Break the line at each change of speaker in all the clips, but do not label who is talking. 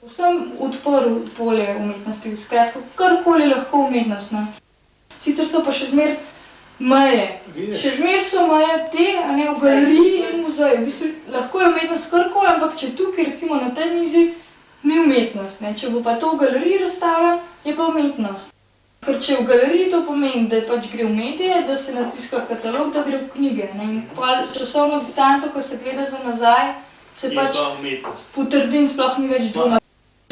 Vsem odprl polje umetnosti, skratka, karkoli lahko umetnost. Ne. Sicer so pa še zmer meje. Še zmer so meje te, v galeriji in muzeju. V bistvu, lahko je umetnost karkoli, ampak če tukaj recimo na tej mizi ni umetnost. Ne. Če bo pa to v galeriji razstavljeno, je pa umetnost. Ker če v galeriji to pomeni, da pač gre v medije, da se natiska katalog, da gre v knjige. Ne. In s časovno distanco, ko se gleda za nazaj, se pač potrdi in sploh ni več dvoma.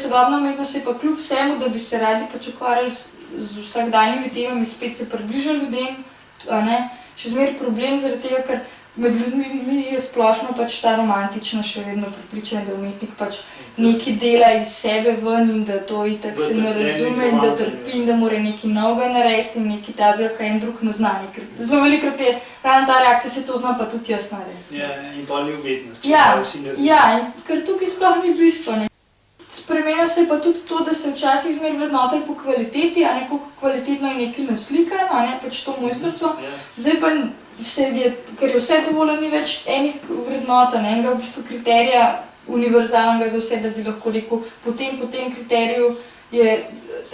Sodobna umetnost je pa kljub vsemu, da bi se radi pač ukvarjali z vsakdanjimi temami, spet se približa ljudem, še zmer problem zaradi tega, ker med ljudmi je splošno pač ta romantična še vedno prepričanje, da umetnik pač nekaj dela iz sebe ven in da to itak se ne razume in da trpi in da mora nekaj novega narediti in nekaj tazga, kaj en drug ne zna. Zelo velikokrat je ravno ta reakcija, se to zna pa tudi jaz narediti.
Ja, in pa ni umetnost.
Ja, ker tukaj sploh ni bistvo. Spremenja se pa tudi to, da se včasih zmer vrednotili po kvaliteti, koliko kvalitetno je nekaj naslikano, pač to mojstrstvo. Zdaj pa ker je vse dovolj, ni več enih vrednot, enega v bistvu kriterija univerzalnega za vse, da bi lahko rekel, po tem kriteriju je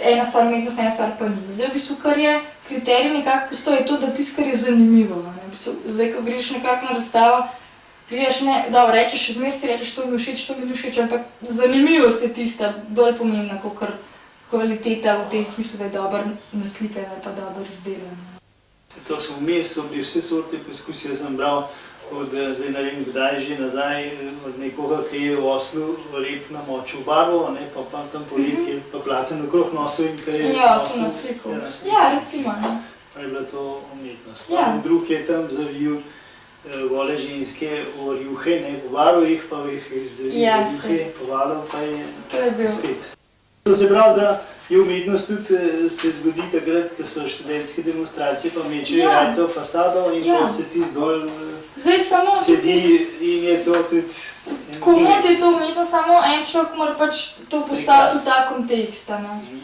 ena stvar umetnost, ena stvar pa ni. Zdaj v bistvu, kar je kriterij nekako postoji, je to, da tisto, kar je zanimivo. Zdaj, ko greš nekako na razstavo, gledaš, rečeš, še zmer si rečeš, to mi ni všeč, ampak zanimivost je tista bolj pomembna, kot kvaliteta v tem smislu, da je dobro naslikan ali pa dobro izdelan.
To so vmes, so bili vse sorte poskusi, jaz sem bral od, zdaj ne vem kdaj že nazaj, od nekoga, ki je v oslu lep namočil barvo, pa tam polep, ki je pa platen okrog nosil in ki je
nosil naslikal. Ja, recimo.
Pa je bila to umetnost. Drug je tam zavil gole ženske v rjuhe, povalil jih, pa jih rjuhe povalil, pa je spet. To se pravi, da je umetnost tudi se zgodi takrat, ko so študentske demonstracije, pa mečejo jajca v fasado in pa se tisti dol sedi in je to tudi...
Komod je to umetnost, samo en človek mora pač to postaviti v ta kontekst.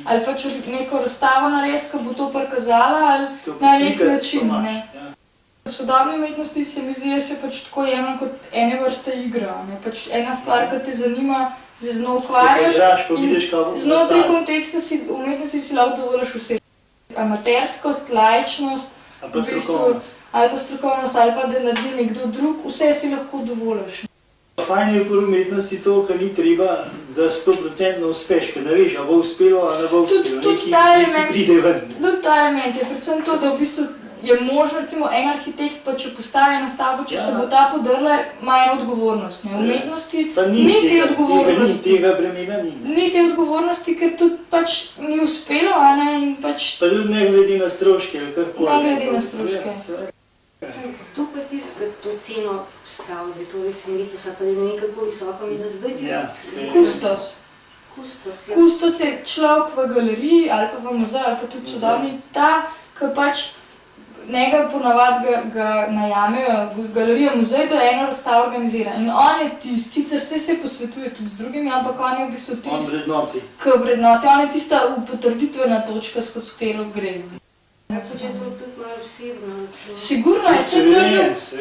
Ali pač neko razstavo narediti, ko bo to prikazala, ali na nek način. V sodobni umetnosti se mi zdi, da se pač tako jemlja kot ene vrste igra. Ena stvar, ki te zanima, se z njo ukvarjaš in znotraj konteksta umetnosti si lahko dovoliš vse. Amaterskost, laičnost, ali pa strokovnost, ali pa da naredi nekdo drug, vse si lahko dovoliš.
Fajn je pri umetnosti to, kar ni treba, da 100% uspeš, ker ne veš, a bo uspelo, a ne bo uspelo, nekaj pride ven.
Tudi ta element je predvsem to, da v bistvu je možno, recimo, en arhitekt, pa če postavi eno stavbo, če se bo ta podrla, ima eno odgovornost. V umetnosti ni te odgovornosti.
Tega bremena ni.
Ni te odgovornosti, ker tudi pač ni uspelo, in pač...
Pa tudi ne glede na stroške, ali karkoli.
Ne glede na stroške.
To pa tisto, kar to ceno stavlja, to je umetnost, pa je nekako visoko, in da zdaj tisto...
Kustos.
Kustos, ja.
Kustos je človek v galeriji, ali pa v muzeju, ali pa tudi sodobni, ta, ki pač njega ponavadi ga najamejo v galeriji, muzej, da eno razstavo organizira. In on je tisti, sicer se posvetuje tudi z drugimi, ampak on je v bistvu tisti,
on vrednoti.
Ki vrednoti. On je tista potrditvena točka, skozi katero gre.
Tako je to tudi malo osebno.
Sigurno je,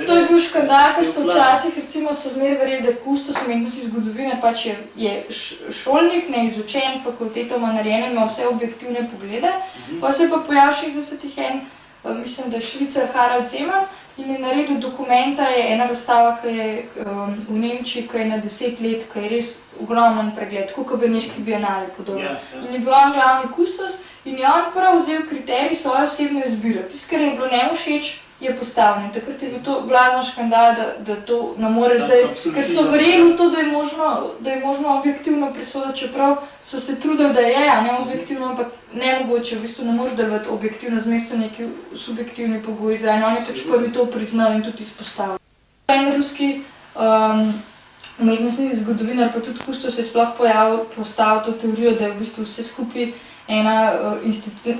to je bil škandal, ker so včasih, recimo, so zmer verjeli, da kustos umetnosti zgodovine pač je šolnik, neizučen, fakultetoma narejen, ima vse objektivne poglede. Pa se je pa pojavil 60-ih mislim, da je Švicar Harald Zeman in je naredil dokumenta, je ena razstava, ki je v Nemčiji, ki je na 10 let, ki je res ogromen pregled, tako kot Beneški bienali podobno. In je bil on glavni kustos in je on prav vzel kriterij svoje osebne izbire. Tisto, kar je bilo njemu všeč, je postavljeno. Takrat je bil to blazno škandal, da to ne moreš zdaj, ker so verjeli v to, da je možno objektivno presoditi, čeprav so se trudili, da je, a ne objektivno, ampak nemogoče, v bistvu ne moreš delovati objektivno, zmes so neki subjektivni pogoji zraven. On je pač prvi to priznal in tudi izpostavil. En ruski umetnostni zgodovinar, pa tudi kustos, se je sploh postavil to teorijo, da je v bistvu vse skupaj ena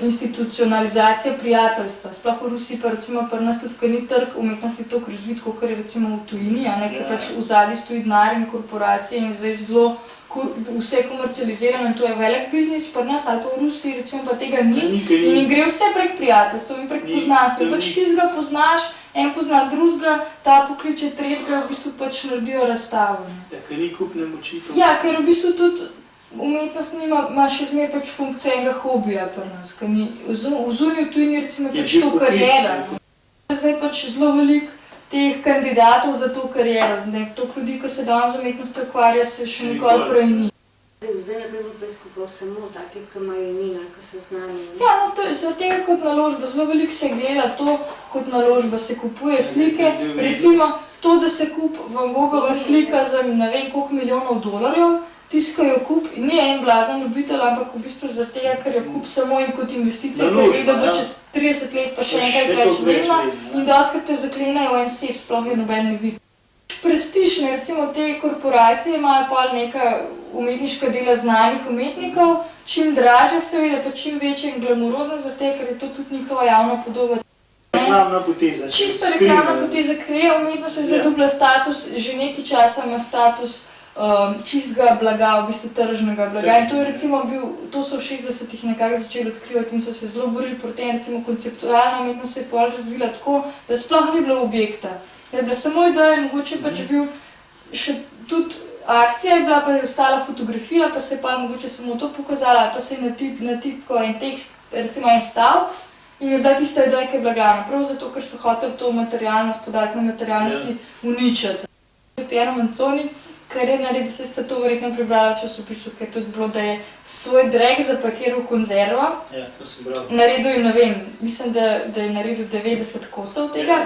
institucionalizacija prijateljstva. Sploh v Rusiji pa recimo pri nas tudi, ker ni trg umetnosti toliko razvit, kot je recimo v tujini, ker pač v zadnji stoji denar in korporacije in zdaj zelo vse komercializirano in to je velik biznis pri nas, ali pa v Rusiji recimo pa tega ni in gre vse prek prijateljstva in prek poznanstva. Pač ti ga poznaš, en pozna drugega, ta pokliče tretjega, v bistvu pač naredijo razstavo.
Ja, ker ni kupne moči.
Ja, ker v bistvu tudi umetnost ima še zmeraj pač funkcijo enega hobija pri nas, ker ni v zunanji tujini recimo pač to kariera. Zdaj pač zelo veliko teh kandidatov za to kariero, zdaj toliko ljudi, ki se danes z umetnostjo ukvarja, se še nikoli prej ni.
Zdaj je bilo preskupo samo take, ki imajo imena, ki so znani.
Ja, no to je zaradi tega kot naložba, zelo veliko se gleda to kot naložba, se kupuje slike, recimo to, da se kup Van Goghova slika za ne vem koliko milijonov dolarjev, tiskajo kup, ni en blazen ljubitelj, ampak v bistvu zaradi tega, ker jo kup samo in kot investicija, ker ve, da bo čez 30 let pa še enkrat več vredna in dostakrat jo zaklenejo v en sef, sploh je noben ne vidi. Prestižne, recimo te korporacije imajo pol neka umetniška dela znanih umetnikov, čim dražje seveda, pa čim večje in glamurozno, zaradi tega, ker je to tudi njihova javna podoba.
Reklamna poteza.
Čisto reklamna poteza, ker je umetnost zdaj dobila status, že nekaj časa ima status čistega blaga, v bistvu tržnega blaga. In to je recimo to so v 60-ih nekako začeli odkrivati in so se zelo borili proti tem, recimo konceptualna umetnost se je pol razvila tako, da sploh ni bilo objekta. Da je bila samo ideja, mogoče pač bil še tudi akcija je bila, pa je ostala fotografija, pa se je pa mogoče samo to pokazala, pa se je natipkal en tekst, recimo en stav in je bila tista ideja, ki je bila glavna. Prav zato, ker so hoteli to materialnost, podarek na materialnosti uničiti. Piero Manzoni, kar je naredil, se ste to verjetno prebrali v časopisu, ker je tudi bilo, da je svoj drek zapakiral v konzervo.
Ja, to sem bral.
Naredil je, ne vem, mislim, da je naredil 90 kosov tega,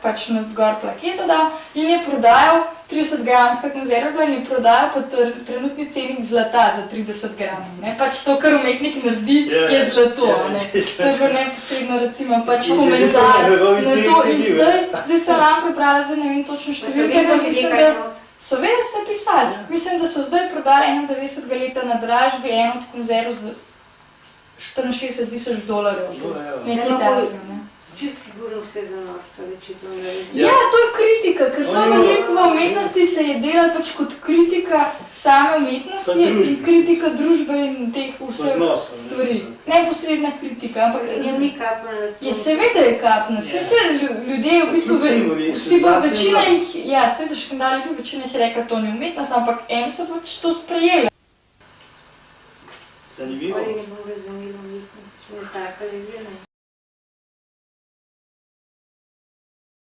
pač na gor plaketo dal in je prodajal 30-gramska konzerva in je prodajal po trenutni ceni zlata za 30 gramov. Pač to, kar umetnik naredi, je zlato. To je bilo neposredno, recimo, pač komentar na to in zdaj sem vam prebrala, zdaj ne vem točno številke, ampak mislim, da so vedno se pisali. Mislim, da so zdaj prodali 91. leta na dražbi eno od konzerv za $64,000. Nekaj tazga, ne.
Čisto sigurno vse za noščo, večitno naredi.
Ja, to je kritika, ker zelo veliko v umetnosti se je delalo pač kot kritika same umetnosti in kritika družbe in teh vseh stvari. Neposredna kritika, ampak
Ni kapna na to.
je seveda je kapna. Vse ljudje v bistvu, večina jih, ja, seveda škandali, večina jih je rekla, to ni umetnost, ampak eni so pač to sprejeli.
Zanimivo.
Ali ne bom razumela umetnost, ne tako ali ne.